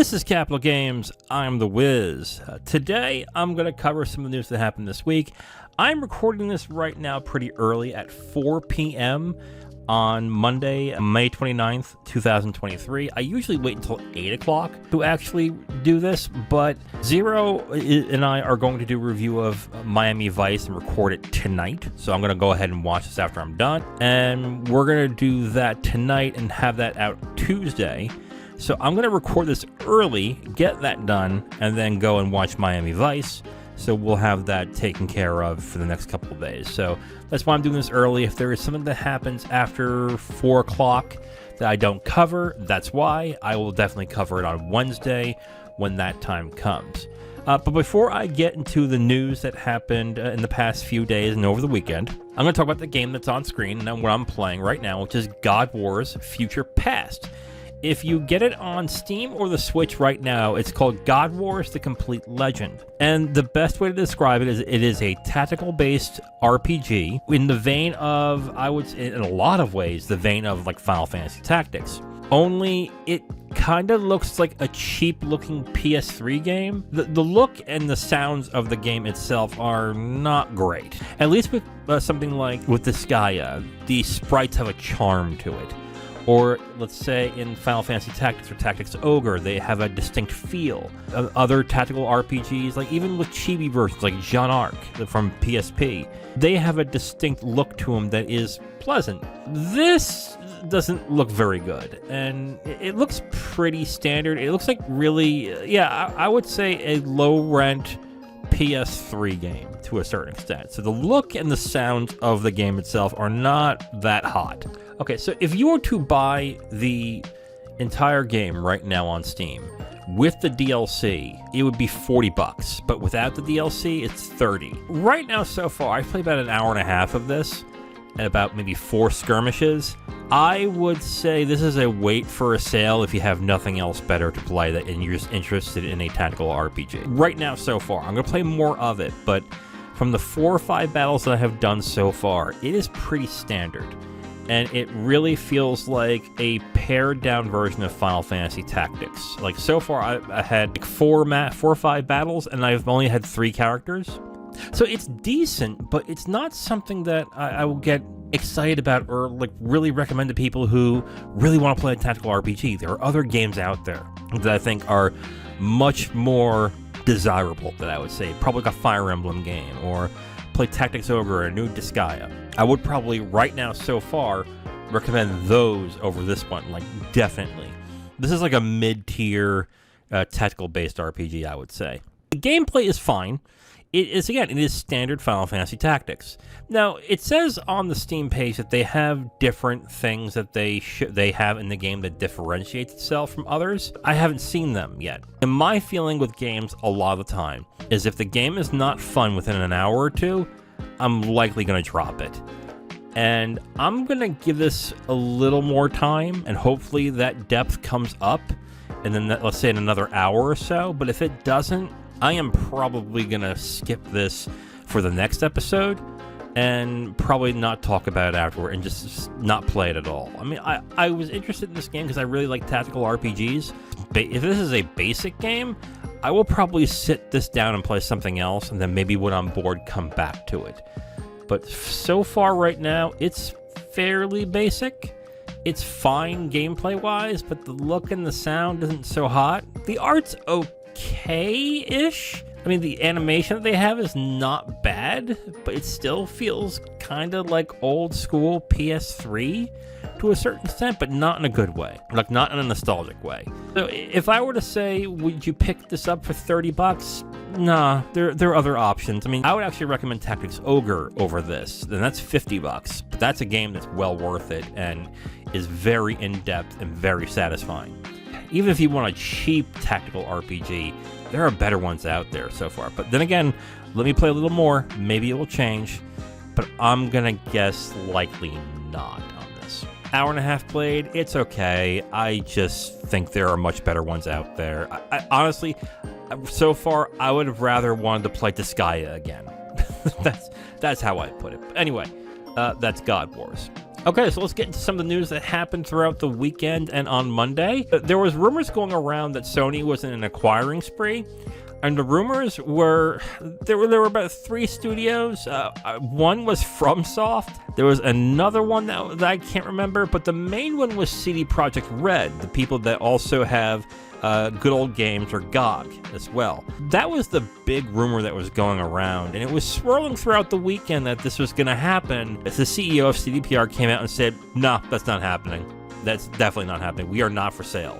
This is Capital Games. I'm the Wiz. Today, I'm going to cover some of the news that happened this week. I'm recording this right now pretty early at 4 p.m. on Monday, May 29th, 2023. I usually wait until 8 o'clock to actually do this, but Zero and I are going to do a review of Miami Vice and record it tonight. So I'm going to go ahead and watch this after I'm done. And we're going to do that tonight and have that out Tuesday. So I'm going to record this early, get that done, and then go and watch Miami Vice. So we'll have that taken care of for the next couple of days. So that's why I'm doing this early. If there is something that happens after 4 o'clock that I don't cover, that's why. I will definitely cover it on Wednesday when that time comes. But before I get into the news that happened in the past few days and over the weekend, I'm going to talk about the game that's on screen and what I'm playing right now, which is God Wars Future Past. If you get it on Steam or the Switch right now, it's called God Wars: The Complete Legend. And the best way to describe it is a tactical-based RPG in the vein of, I would say, in a lot of ways, the vein of like Final Fantasy Tactics. Only it kind of looks like a cheap-looking PS3 game. The look and the sounds of the game itself are not great. At least with something like with Disgaea, the sprites have a charm to it. Or, let's say, in Final Fantasy Tactics or Tactics Ogre, they have a distinct feel. Other tactical RPGs, like even with chibi versions like Jeanne d'Arc from PSP, they have a distinct look to them that is pleasant. This doesn't look very good, and it looks pretty standard. It looks like really, I would say a low-rent PS3 game to a certain extent. So the look and the sound of the game itself are not that hot. Okay, so if you were to buy the entire game right now on Steam with the DLC, it would be $40, but without the DLC, it's $30. Right now, so far, I've played about an hour and a half of this and about maybe 4 skirmishes. I would say this is a wait for a sale if you have nothing else better to play that and you're just interested in a tactical RPG. Right now, so far, I'm going to play more of it, but from the 4 or 5 battles that I have done so far, it is pretty standard. And it really feels like a pared-down version of Final Fantasy Tactics. Like, so far, I had like 4 or 5 battles, and I've only had 3 characters. So it's decent, but it's not something that I will get excited about or like really recommend to people who really want to play a tactical RPG. There are other games out there that I think are much more desirable, that I would say. Probably like a Fire Emblem game, or play Tactics Ogre or a new Disgaea. I would probably, right now so far, recommend those over this one, like, definitely. This is like a mid-tier tactical-based RPG, I would say. The gameplay is fine. It is standard Final Fantasy Tactics. Now, it says on the Steam page that they have different things that they have in the game that differentiates itself from others. I haven't seen them yet. And my feeling with games a lot of the time is if the game is not fun within an hour or two, I'm likely going to drop it. And I'm going to give this a little more time, and hopefully that depth comes up, and then let's say in another hour or so. But if it doesn't, I am probably going to skip this for the next episode and probably not talk about it afterward and just not play it at all. I mean, I was interested in this game because I really like tactical RPGs. If this is a basic game, I will probably sit this down and play something else, and then maybe when I'm bored, come back to it. But so far right now, it's fairly basic. It's fine gameplay-wise, but the look and the sound isn't so hot. The art's okay-ish. I mean, the animation that they have is not bad, but it still feels kind of like old-school PS3 to a certain extent, but not in a good way. Like, not in a nostalgic way. So if I were to say, would you pick this up for $30? Nah, there are other options. I mean, I would actually recommend Tactics Ogre over this, and that's $50. But that's a game that's well worth it and is very in-depth and very satisfying. Even if you want a cheap tactical RPG, there are better ones out there so far. But then again, let me play a little more. Maybe it will change, but I'm going to guess likely not on this. Hour and a half played, it's okay. I just think there are much better ones out there. I honestly, so far, I would have rather wanted to play Disgaea again. That's how I put it. But anyway, that's God Wars. Okay, so let's get into some of the news that happened throughout the weekend and on Monday. There was rumors going around that Sony was in an acquiring spree. And the rumors were, there were about 3 studios. One was FromSoft. There was another one that I can't remember, but the main one was CD Projekt Red, the people that also have Good Old Games, or GOG, as well. That was the big rumor that was going around, and it was swirling throughout the weekend that this was going to happen. The CEO of CDPR came out and said, no, that's not happening. That's definitely not happening. We are not for sale,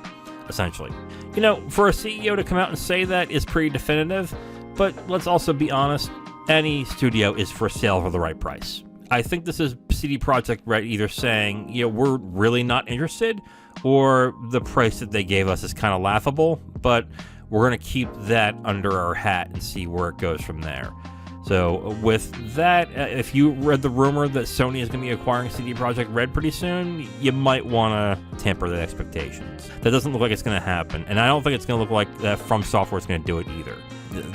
essentially. You know, for a CEO to come out and say that is pretty definitive, but let's also be honest, any studio is for sale for the right price. I think this is CD Projekt Red either saying, you know, we're really not interested, or the price that they gave us is kind of laughable, but we're going to keep that under our hat and see where it goes from there. So with that, if you read the rumor that Sony is going to be acquiring CD Projekt Red pretty soon, you might want to temper the expectations. That doesn't look like it's going to happen, and I don't think it's going to look like that From Software is going to do it either.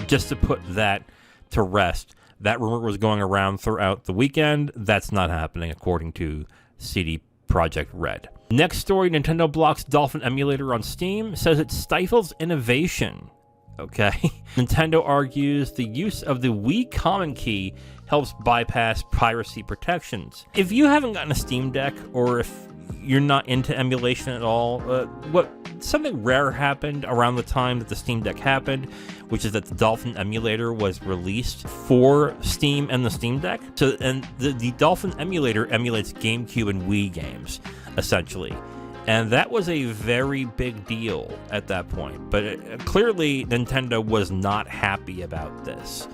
Just to put that to rest, that rumor was going around throughout the weekend. That's not happening, according to CD Projekt Red. Next story, Nintendo blocks Dolphin Emulator on Steam, says it stifles innovation. Okay. Nintendo argues the use of the Wii Common Key helps bypass piracy protections. If you haven't gotten a Steam Deck, or if you're not into emulation at all, something rare happened around the time that the Steam Deck happened, which is that the Dolphin Emulator was released for Steam and the Steam Deck. And the Dolphin Emulator emulates GameCube and Wii games, essentially. And that was a very big deal at that point. But clearly, Nintendo was not happy about this.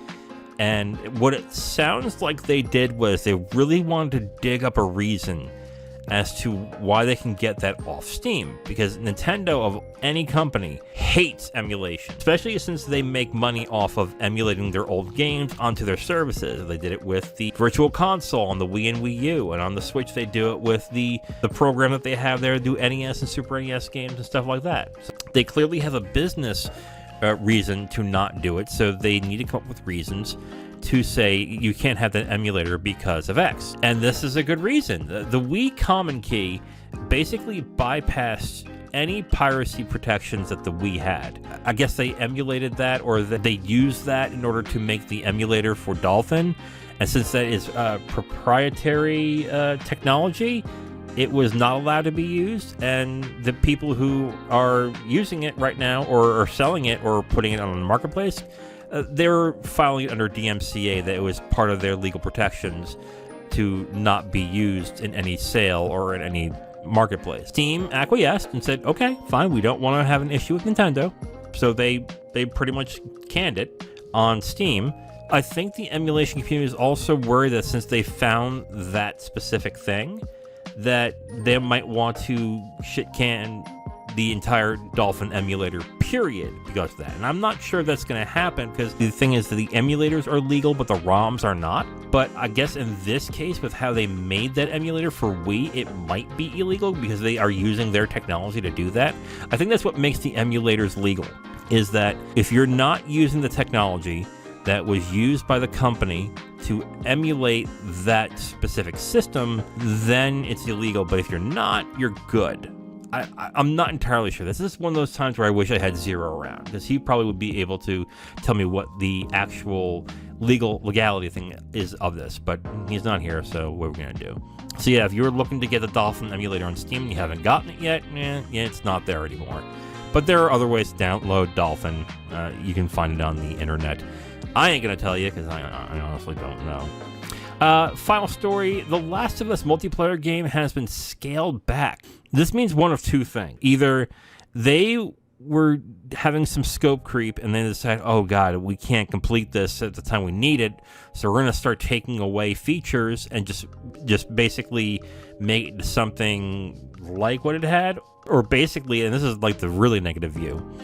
And what it sounds like they did was they really wanted to dig up a reason as to why they can get that off Steam. Because Nintendo, of any company, hates emulation, especially since they make money off of emulating their old games onto their services. They did it with the Virtual Console on the Wii and Wii U, and on the Switch they do it with the program that they have there to do NES and Super NES games and stuff like that. So they clearly have a business reason to not do it, so they need to come up with reasons to say you can't have that emulator because of X. And this is a good reason. The Wii Common Key basically bypassed any piracy protections that the Wii had. I guess they emulated that, or that they used that in order to make the emulator for Dolphin. And since that is proprietary technology, it was not allowed to be used, and the people who are using it right now, or are selling it, or putting it on the marketplace, they're filing it under DMCA that it was part of their legal protections to not be used in any sale or in any marketplace. Steam acquiesced and said, okay, fine, we don't want to have an issue with Nintendo. So they pretty much canned it on Steam. I think the emulation community is also worried that since they found that specific thing, that they might want to shit-can the entire Dolphin emulator, period, because of that. And I'm not sure that's going to happen, because the thing is that the emulators are legal, but the ROMs are not. But I guess in this case, with how they made that emulator for Wii, it might be illegal, because they are using their technology to do that. I think that's what makes the emulators legal, is that if you're not using the technology that was used by the company to emulate that specific system, then it's illegal. But if you're not, you're good. I'm not entirely sure. This is one of those times where I wish I had Zero around, because he probably would be able to tell me what the actual legality thing is of this, but he's not here, so what are we going to do? So yeah, if you're looking to get the Dolphin emulator on Steam and you haven't gotten it yet, it's not there anymore. But there are other ways to download Dolphin. You can find it on the internet. I ain't going to tell you, because I honestly don't know. Final story, The Last of Us multiplayer game has been scaled back. This means one of two things. Either they were having some scope creep and they decided, oh god, we can't complete this at the time we need it, so we're going to start taking away features and just basically make it something like what it had. Or basically, and this is like the really negative view,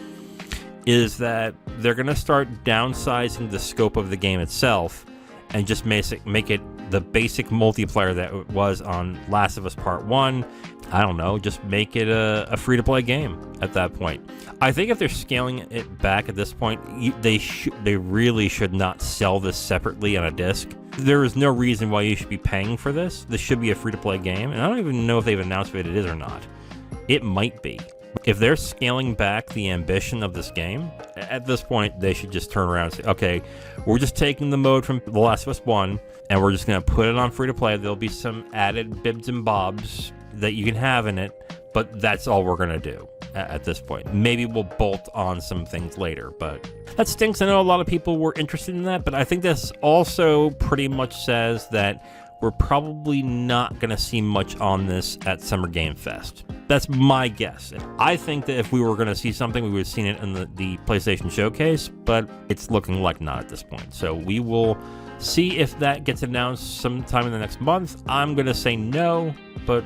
is that they're going to start downsizing the scope of the game itself and just make it the basic multiplayer that it was on Last of Us Part 1, I don't know, just make it a free-to-play game at that point. I think if they're scaling it back at this point, they really should not sell this separately on a disc. There is no reason why you should be paying for this. This should be a free-to-play game, and I don't even know if they've announced if it is or not. It might be. If they're scaling back the ambition of this game, at this point, they should just turn around and say, okay, we're just taking the mode from The Last of Us 1, and we're just going to put it on free-to-play. There'll be some added bibs and bobs that you can have in it, but that's all we're going to do at this point. Maybe we'll bolt on some things later, but that stinks. I know a lot of people were interested in that, but I think this also pretty much says that we're probably not going to see much on this at Summer Game Fest. That's my guess. I think that if we were going to see something, we would have seen it in the PlayStation Showcase, but it's looking like not at this point. So we will see if that gets announced sometime in the next month. I'm going to say no, but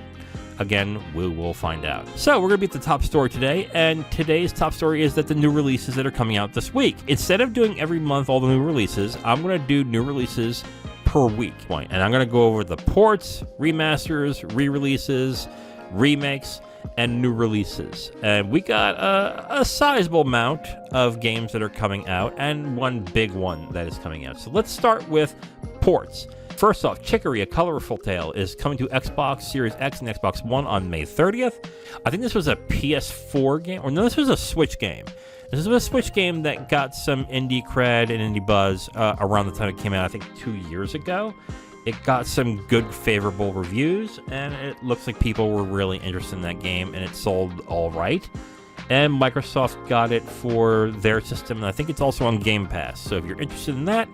again, we will find out. So we're going to be at the top story today, and today's top story is that the new releases that are coming out this week. Instead of doing every month all the new releases, I'm going to do new releases per week. And I'm going to go over the ports, remasters, re-releases, remakes, and new releases. And we got a sizable amount of games that are coming out, and one big one that is coming out. So let's start with ports. First off, Chicory, A Colorful Tale is coming to Xbox Series X and Xbox One on May 30th. I think this was a PS4 game, or no, this was a Switch game. This was a Switch game that got some indie cred and indie buzz around the time it came out, I think 2 years ago. It got some good, favorable reviews, and it looks like people were really interested in that game, and it sold all right. And Microsoft got it for their system, and I think it's also on Game Pass. So if you're interested in that,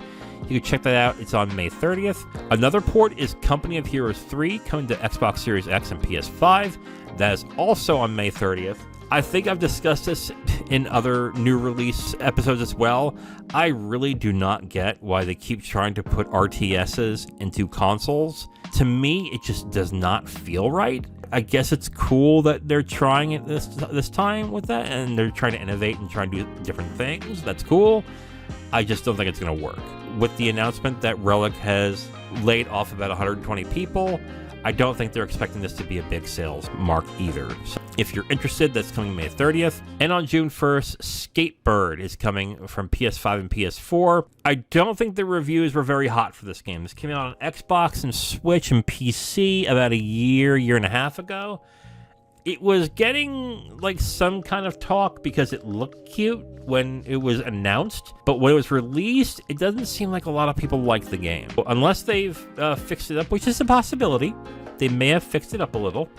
you can check that out. It's on May 30th. Another port is Company of Heroes 3, coming to Xbox Series X and PS5. That is also on May 30th. I think I've discussed this in other new release episodes as well. I really do not get why they keep trying to put RTSs into consoles. To me, it just does not feel right. I guess it's cool that they're trying it this time with that, and they're trying to innovate and trying to do different things. That's cool. I just don't think it's going to work. With the announcement that Relic has laid off about 120 people, I don't think they're expecting this to be a big sales mark either. So if you're interested, that's coming May 30th. And on June 1st, Skatebird is coming from PS5 and PS4. I don't think the reviews were very hot for this game. This came out on Xbox and Switch and PC about a year and a half ago. It was getting like some kind of talk because it looked cute when it was announced, but when it was released, it doesn't seem like a lot of people liked the game. Unless they've fixed it up, which is a possibility. They may have fixed it up a little.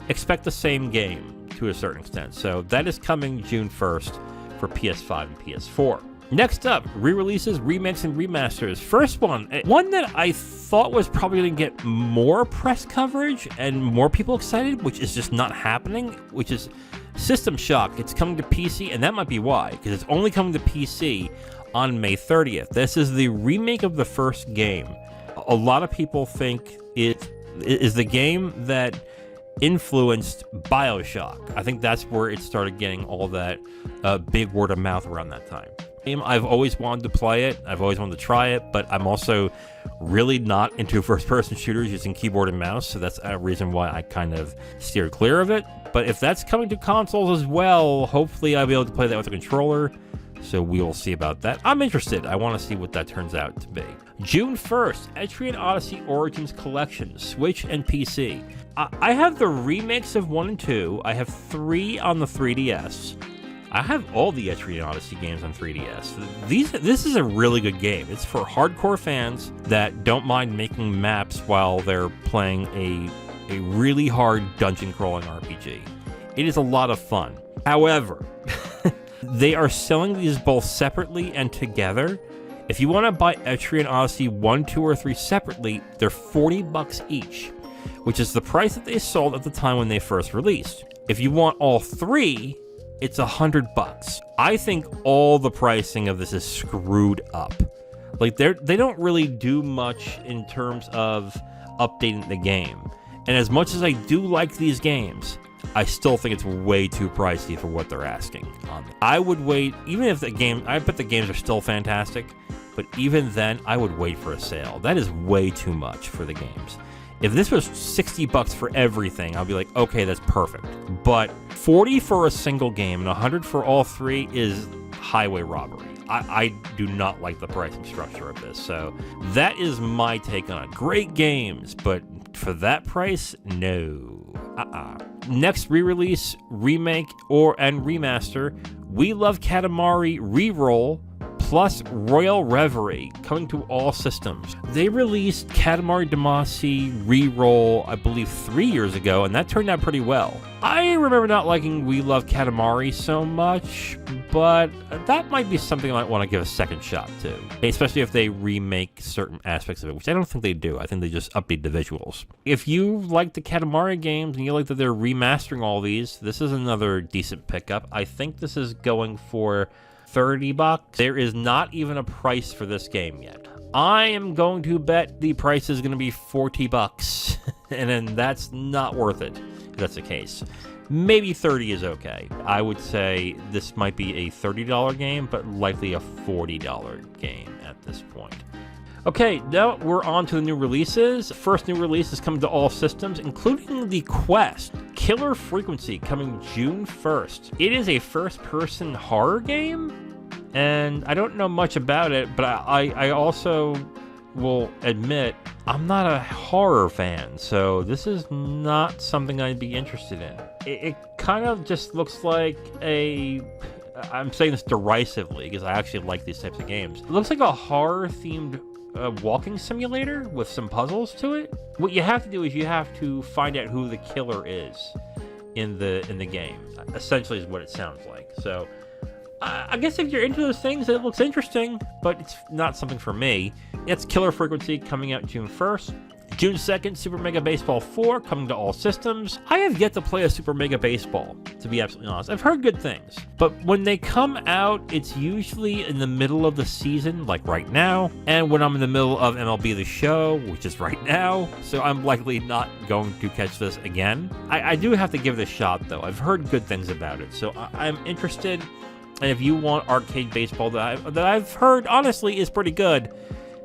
Expect the same game to a certain extent. So that is coming June 1st for PS5 and PS4. Next up, re-releases, remakes, and remasters. First one that I thought was probably going to get more press coverage and more people excited, which is just not happening, which is System Shock. It's coming to PC, and that might be why, because it's only coming to PC on May 30th. This is the remake of the first game. A lot of people think it is the game that influenced BioShock. I think that's where it started getting all that big word of mouth around that time. I've always wanted to play it. I've always wanted to try it, but I'm also really not into first-person shooters using keyboard and mouse, so that's a reason why I kind of steered clear of it. But if that's coming to consoles as well, hopefully I'll be able to play that with a controller, so we will see about that. I'm interested. I want to see what that turns out to be. June 1st, Etrian Odyssey Origins Collection, Switch and PC. I have the remakes of 1 and 2. I have 3 on the 3DS. I have all the Etrian Odyssey games on 3DS. This is a really good game. It's for hardcore fans that don't mind making maps while they're playing a really hard dungeon crawling RPG. It is a lot of fun. However, they are selling these both separately and together. If you want to buy Etrian Odyssey 1, 2, or 3 separately, they're $40 each, which is the price that they sold at the time when they first released. If you want all 3, it's $100. I think all the pricing of this is screwed up. Like they don't really do much in terms of updating the game. And as much as I do like these games, I still think it's way too pricey for what they're asking on me. I would wait, even if I bet the games are still fantastic, but even then, I would wait for a sale. That is way too much for the games. If this was $60 for everything, I'll be like, okay, that's perfect. But $40 for a single game and $100 for all three is highway robbery. I do not like the pricing structure of this, so that is my take on it. Great games, but for that price, no. Next re-release, remake, and remaster, We Love Katamari Reroll plus Royal Reverie, coming to all systems. They released Katamari Damacy Reroll, I believe, 3 years ago, and that turned out pretty well. I remember not liking We Love Katamari so much, but that might be something I might want to give a second shot to, especially if they remake certain aspects of it, which I don't think they do. I think they just update the visuals. If you like the Katamari games and you like that they're remastering all these, this is another decent pickup. I think this is going for $30. There is not even a price for this game yet. I am going to bet the price is going to be $40, and then that's not worth it if that's the case. Maybe 30 is okay. I would say this might be a $30 game, but likely a $40 game at this point. Okay, now we're on to the new releases. First new release is coming to all systems, including the Quest. Killer Frequency, coming June 1st. It is a first-person horror game, and I don't know much about it, but I also will admit I'm not a horror fan, so this is not something I'd be interested in. It kind of just looks like I'm saying this derisively because I actually like these types of games. It looks like a horror-themed walking simulator with some puzzles to it. What you have to do is you have to find out who the killer is in the game. Essentially is what it sounds like. So I guess if you're into those things, it looks interesting, but it's not something for me. It's Killer Frequency, coming out June 1st. June 2nd, Super Mega Baseball 4, coming to all systems. I have yet to play a Super Mega Baseball, to be absolutely honest. I've heard good things, but when they come out, it's usually in the middle of the season, like right now, and when I'm in the middle of MLB The Show, which is right now, so I'm likely not going to catch this again. I do have to give it a shot, though. I've heard good things about it, so I'm interested, and if you want arcade baseball that I've heard, honestly, is pretty good,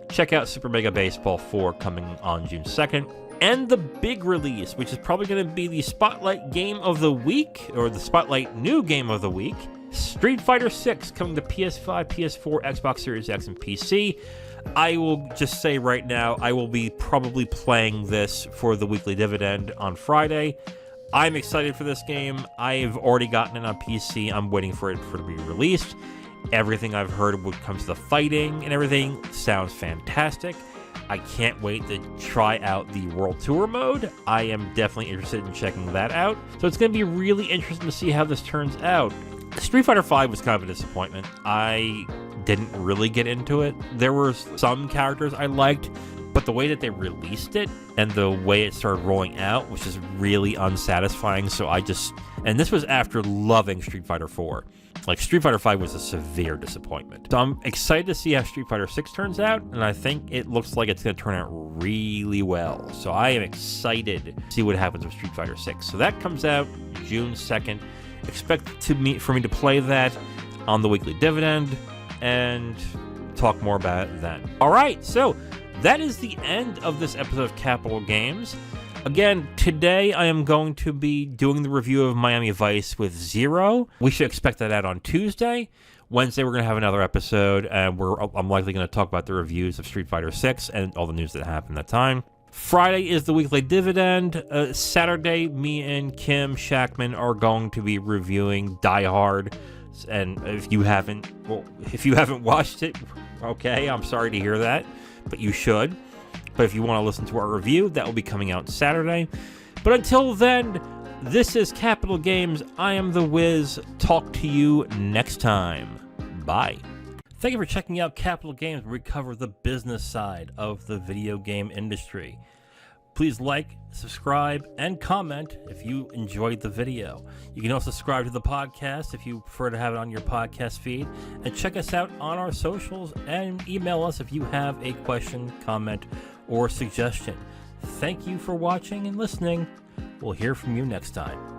check out Super Mega Baseball 4 coming on June 2nd. And the big release, which is probably going to be the Spotlight Game of the Week, or the Spotlight New Game of the Week, Street Fighter 6 coming to PS5, PS4, Xbox Series X, and PC. I will just say right now, I will be probably playing this for the weekly dividend on Friday. I'm excited for this game. I've already gotten it on PC. I'm waiting for it to be released. Everything I've heard when it comes to the fighting and everything sounds fantastic. I can't wait to try out the World Tour mode. I am definitely interested in checking that out. So it's going to be really interesting to see how this turns out. Street Fighter V was kind of a disappointment. I didn't really get into it. There were some characters I liked, but the way that they released it and the way it started rolling out was just really unsatisfying. So and this was after loving Street Fighter 4. Like, Street Fighter V was a severe disappointment. So I'm excited to see how Street Fighter 6 turns out, and I think it looks like it's going to turn out really well. So I am excited to see what happens with Street Fighter 6. So that comes out June 2nd. Expect for me to play that on the weekly dividend and talk more about it then. All right, so that is the end of this episode of Capital Games. Again, today I am going to be doing the review of Miami Vice with Zero. We should expect that out on Tuesday. Wednesday, we're going to have another episode, and I'm likely going to talk about the reviews of Street Fighter 6 and all the news that happened that time. Friday is the weekly dividend. Saturday, me and Kim Shackman are going to be reviewing Die Hard. And if you haven't watched it, okay, I'm sorry to hear that, but you should. But if you want to listen to our review, that will be coming out Saturday. But until then, this is Capital Games. I am the Wiz. Talk to you next time. Bye. Thank you for checking out Capital Games, where we cover the business side of the video game industry. Please like, subscribe, and comment if you enjoyed the video. You can also subscribe to the podcast if you prefer to have it on your podcast feed. And check us out on our socials and email us if you have a question, comment, or suggestion. Thank you for watching and listening. We'll hear from you next time.